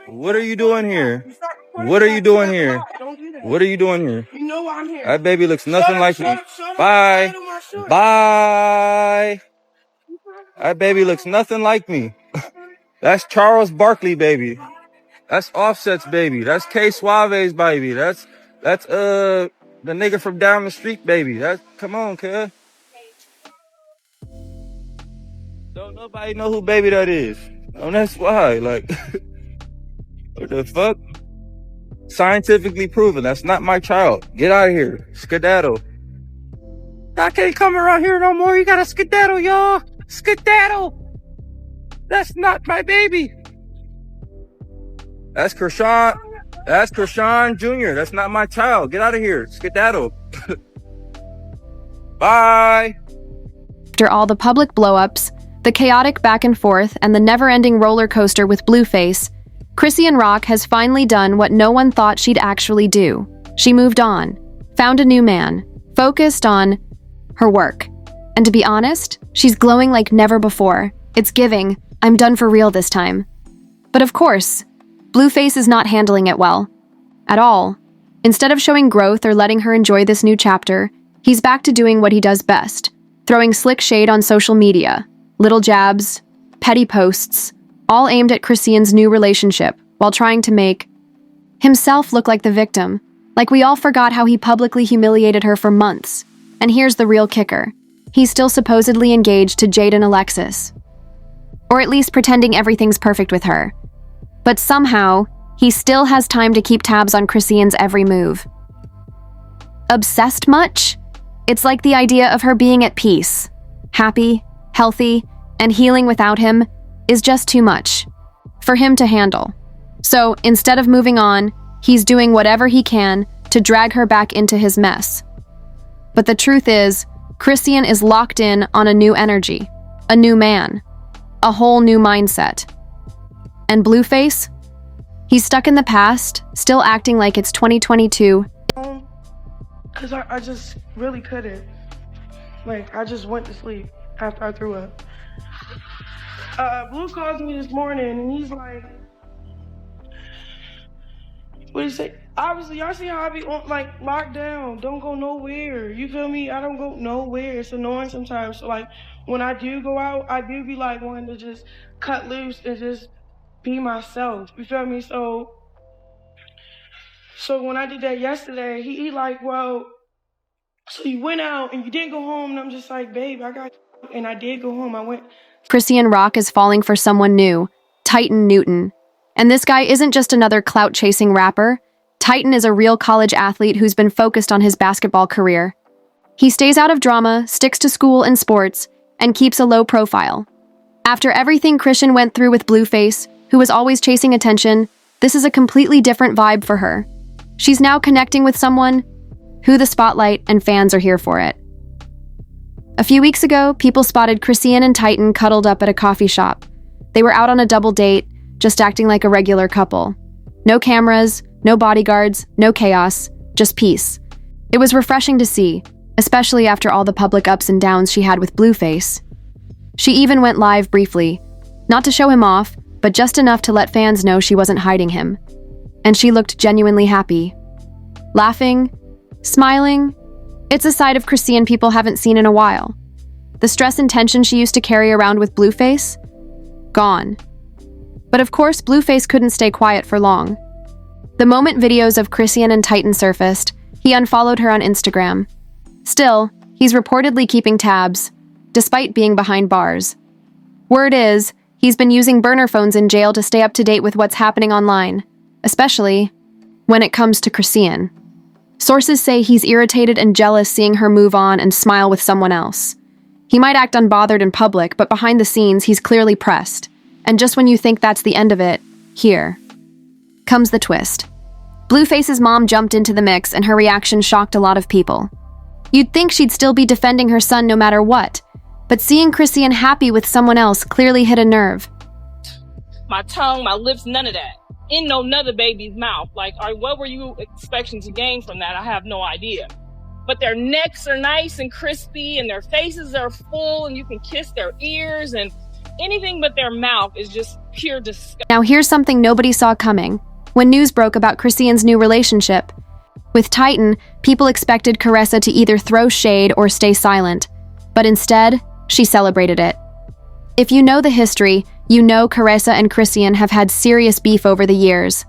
What are you doing here? What are you doing here? What are you doing here? You know why I'm here. That baby looks nothing like me. Bye. Bye. That baby looks nothing like me. That's Charles Barkley baby. That's Offset's baby. That's K Suave's baby. That's the nigga from down the street baby. Come on, cuz. Don't nobody know who baby that is. Oh, that's why. Like, what the fuck? Scientifically proven. That's not my child. Get out of here. Skedaddle. I can't come around here no more. You gotta skedaddle, y'all. Skedaddle. That's not my baby. That's Chrisean. That's Chrisean Jr. That's not my child. Get out of here. Skedaddle. Bye. After all the public blow-ups, the chaotic back and forth, and the never-ending roller coaster with Blueface, Chrisean Rock has finally done what no one thought she'd actually do. She moved on, found a new man, focused on her work. And to be honest, she's glowing like never before. It's giving, I'm done for real this time. But of course, Blueface is not handling it well. At all. Instead of showing growth or letting her enjoy this new chapter, he's back to doing what he does best, throwing slick shade on social media, little jabs, petty posts, all aimed at Chrisean's new relationship, while trying to make himself look like the victim, like we all forgot how he publicly humiliated her for months. And here's the real kicker. He's still supposedly engaged to Jaden Alexis. Or at least pretending everything's perfect with her. But somehow, he still has time to keep tabs on Chrisean's every move. Obsessed much? It's like the idea of her being at peace, happy, healthy, and healing without him is just too much for him to handle. So instead of moving on, he's doing whatever he can to drag her back into his mess. But the truth is, Chrisean is locked in on a new energy, a new man, a whole new mindset. And Blueface? He's stuck in the past, still acting like it's 2022. Because I just really couldn't. Like, I just went to sleep after I threw up. Blue calls me this morning and he's like, what do you say? Obviously, y'all see how I be on, like, locked down, don't go nowhere. You feel me? I don't go nowhere. It's annoying sometimes. So, like, when I do go out, I do be, like, wanting to just cut loose and just be myself. You feel me? So when I did that yesterday, he like, well, so you went out and you didn't go home. And I'm just like, babe, I got you. And I did go home. I went. Chrisean Rock is falling for someone new, Titan Newton. And this guy isn't just another clout-chasing rapper. Titan is a real college athlete who's been focused on his basketball career. He stays out of drama, sticks to school and sports, and keeps a low profile. After everything Chrisean went through with Blueface, who was always chasing attention, this is a completely different vibe for her. She's now connecting with someone who the spotlight and fans are here for it. A few weeks ago, people spotted Chrisean and Titan cuddled up at a coffee shop. They were out on a double date, just acting like a regular couple. No cameras, no bodyguards, no chaos, just peace. It was refreshing to see, especially after all the public ups and downs she had with Blueface. She even went live briefly, not to show him off, but just enough to let fans know she wasn't hiding him. And she looked genuinely happy. Laughing, smiling. It's a side of Chrisean people haven't seen in a while. The stress and tension she used to carry around with Blueface? Gone. But of course, Blueface couldn't stay quiet for long. The moment videos of Chrisean and Titan surfaced, he unfollowed her on Instagram. Still, he's reportedly keeping tabs, despite being behind bars. Word is, he's been using burner phones in jail to stay up to date with what's happening online, especially when it comes to Chrisean. Sources say he's irritated and jealous seeing her move on and smile with someone else. He might act unbothered in public, but behind the scenes, he's clearly pressed. And just when you think that's the end of it, here comes the twist. Blueface's mom jumped into the mix, and her reaction shocked a lot of people. You'd think she'd still be defending her son no matter what, but seeing Chrisean happy with someone else clearly hit a nerve. My tongue, my lips, none of that. In no another baby's mouth. Like, all right, what were you expecting to gain from that? I have no idea. But their necks are nice and crispy, and their faces are full, and you can kiss their ears, and Anything but their mouth is just pure disgust. Now here's something nobody saw coming. When news broke about Chrisean's new relationship with Titan, people expected Caressa to either throw shade or stay silent, but instead, she celebrated it. If you know the history, you know Caressa and Chrisean have had serious beef over the years.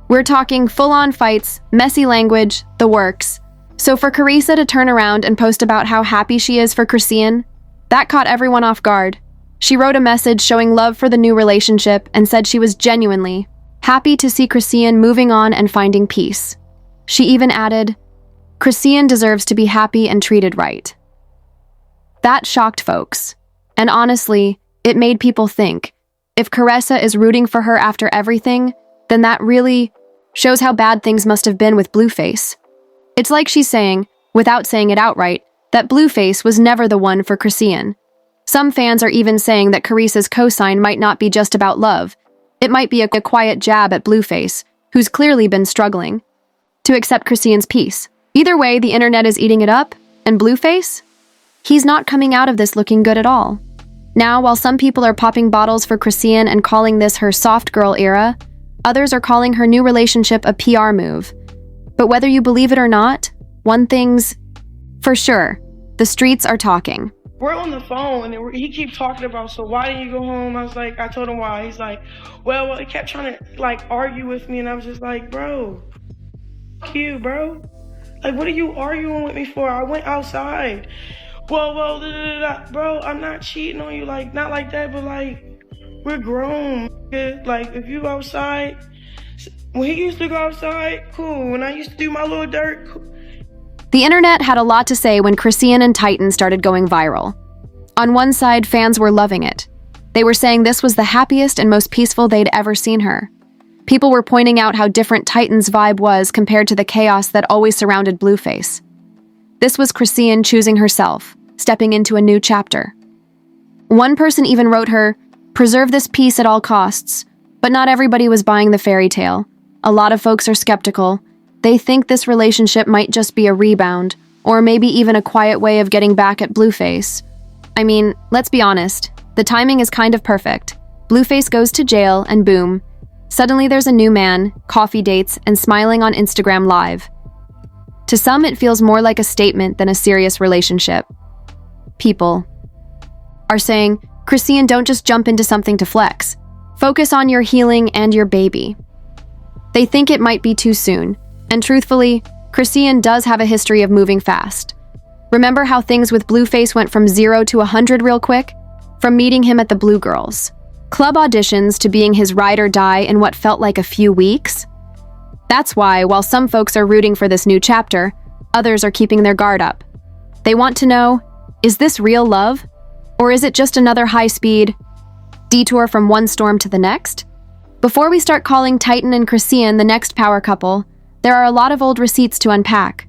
We're talking full-on fights, messy language, the works. So for Caressa to turn around and post about how happy she is for Chrisean, that caught everyone off guard. She wrote a message showing love for the new relationship and said she was genuinely happy to see Chrisean moving on and finding peace. She even added, "Chrisean deserves to be happy and treated right." That shocked folks. And honestly, it made people think, if Caressa is rooting for her after everything, then that really shows how bad things must have been with Blueface. It's like she's saying, without saying it outright, that Blueface was never the one for Chrisean. Some fans are even saying that Caressa's cosign might not be just about love. It might be a quiet jab at Blueface, who's clearly been struggling to accept Chrisean's peace. Either way, the internet is eating it up, and Blueface? He's not coming out of this looking good at all. Now, while some people are popping bottles for Chrisean and calling this her soft girl era, others are calling her new relationship a PR move. But whether you believe it or not, one thing's for sure, the streets are talking. We're on the phone, and he keeps talking about, so why didn't you go home? I told him why. He's like, well, he kept trying to, argue with me, and I was just like, bro, fuck you, bro. What are you arguing with me for? I went outside. Well, bro, I'm not cheating on you, not like that, but, we're grown. If you outside, when he used to go outside, cool. When I used to do my little dirt, cool. The internet had a lot to say when Chrisean and Titan started going viral. On one side, fans were loving it. They were saying this was the happiest and most peaceful they'd ever seen her. People were pointing out how different Titan's vibe was compared to the chaos that always surrounded Blueface. This was Chrisean choosing herself, stepping into a new chapter. One person even wrote her, "Preserve this peace at all costs," but not everybody was buying the fairy tale. A lot of folks are skeptical. They think this relationship might just be a rebound, or maybe even a quiet way of getting back at Blueface. I mean, let's be honest, the timing is kind of perfect. Blueface goes to jail, and boom. Suddenly there's a new man, coffee dates, and smiling on Instagram Live. To some, it feels more like a statement than a serious relationship. People are saying, Chrisean, don't just jump into something to flex. Focus on your healing and your baby. They think it might be too soon. And truthfully, Chrisean does have a history of moving fast. Remember how things with Blueface went from 0 to 100 real quick? From meeting him at the Blue Girls Club auditions to being his ride or die in what felt like a few weeks? That's why, while some folks are rooting for this new chapter, others are keeping their guard up. They want to know, is this real love? Or is it just another high-speed detour from one storm to the next? Before we start calling Titan and Chrisean the next power couple, there are a lot of old receipts to unpack.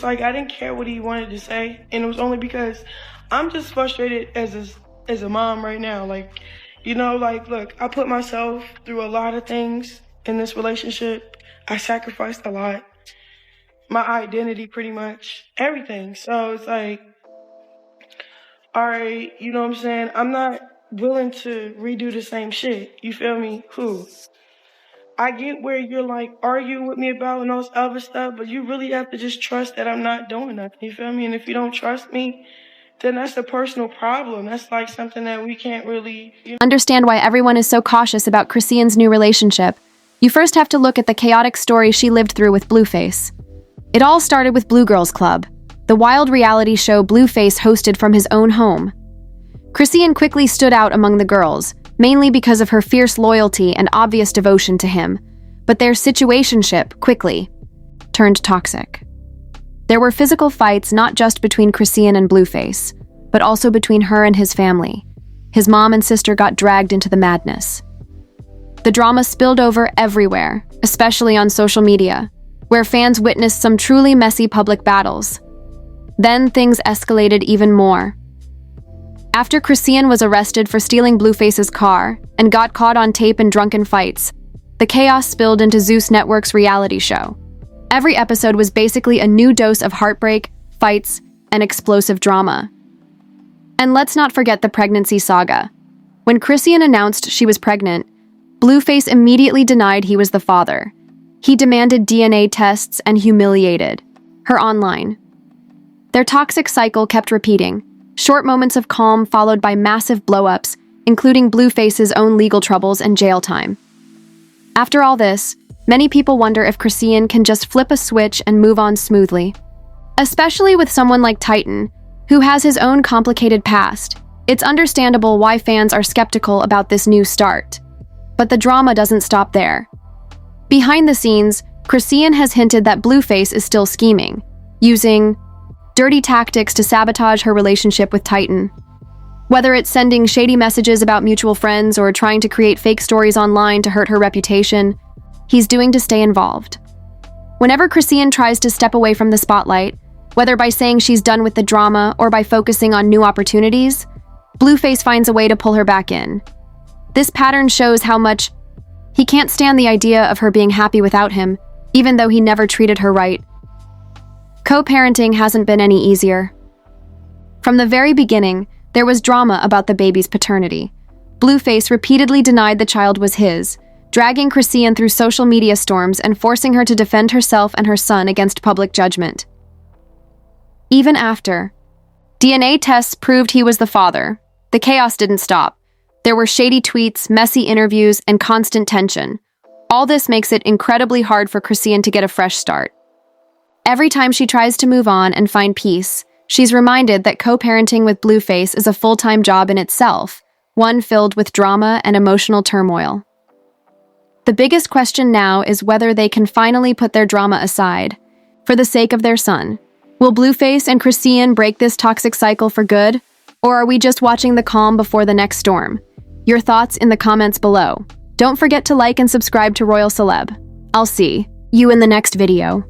I didn't care what he wanted to say, and it was only because I'm just frustrated as a mom right now. Look, I put myself through a lot of things in this relationship. I sacrificed a lot. My identity, pretty much. Everything. So it's all right, you know what I'm saying? I'm not willing to redo the same shit. You feel me? Cool. I get where you're arguing with me about and all this other stuff, but you really have to just trust that I'm not doing nothing. You feel me? And if you don't trust me, then that's a personal problem. That's something that we can't really Understand why everyone is so cautious about Chrisean's new relationship. You first have to look at the chaotic story she lived through with Blueface. It all started with Blue Girls Club, the wild reality show Blueface hosted from his own home. Chrisean quickly stood out among the girls, mainly because of her fierce loyalty and obvious devotion to him, but their situationship quickly turned toxic. There were physical fights not just between Chrisean and Blueface, but also between her and his family. His mom and sister got dragged into the madness. The drama spilled over everywhere, especially on social media, where fans witnessed some truly messy public battles. Then things escalated even more. After Chrisean was arrested for stealing Blueface's car and got caught on tape in drunken fights, the chaos spilled into Zeus Network's reality show. Every episode was basically a new dose of heartbreak, fights, and explosive drama. And let's not forget the pregnancy saga. When Chrisean announced she was pregnant, Blueface immediately denied he was the father. He demanded DNA tests and humiliated her online. Their toxic cycle kept repeating, short moments of calm followed by massive blow-ups, including Blueface's own legal troubles and jail time. After all this, many people wonder if Chrisean can just flip a switch and move on smoothly. Especially with someone like Titan, who has his own complicated past. It's understandable why fans are skeptical about this new start. But the drama doesn't stop there. Behind the scenes, Chrisean has hinted that Blueface is still scheming, using dirty tactics to sabotage her relationship with Titan. Whether it's sending shady messages about mutual friends or trying to create fake stories online to hurt her reputation, he's doing to stay involved. Whenever Chrisean tries to step away from the spotlight, whether by saying she's done with the drama or by focusing on new opportunities, Blueface finds a way to pull her back in. This pattern shows how much he can't stand the idea of her being happy without him, even though he never treated her right. Co-parenting hasn't been any easier. From the very beginning, there was drama about the baby's paternity. Blueface repeatedly denied the child was his, dragging Chrisean through social media storms and forcing her to defend herself and her son against public judgment. Even after DNA tests proved he was the father, the chaos didn't stop. There were shady tweets, messy interviews, and constant tension. All this makes it incredibly hard for Chrisean to get a fresh start. Every time she tries to move on and find peace, she's reminded that co-parenting with Blueface is a full-time job in itself, one filled with drama and emotional turmoil. The biggest question now is whether they can finally put their drama aside, for the sake of their son. Will Blueface and Chrisean break this toxic cycle for good, or are we just watching the calm before the next storm? Your thoughts in the comments below. Don't forget to like and subscribe to Royal Celeb. I'll see you in the next video.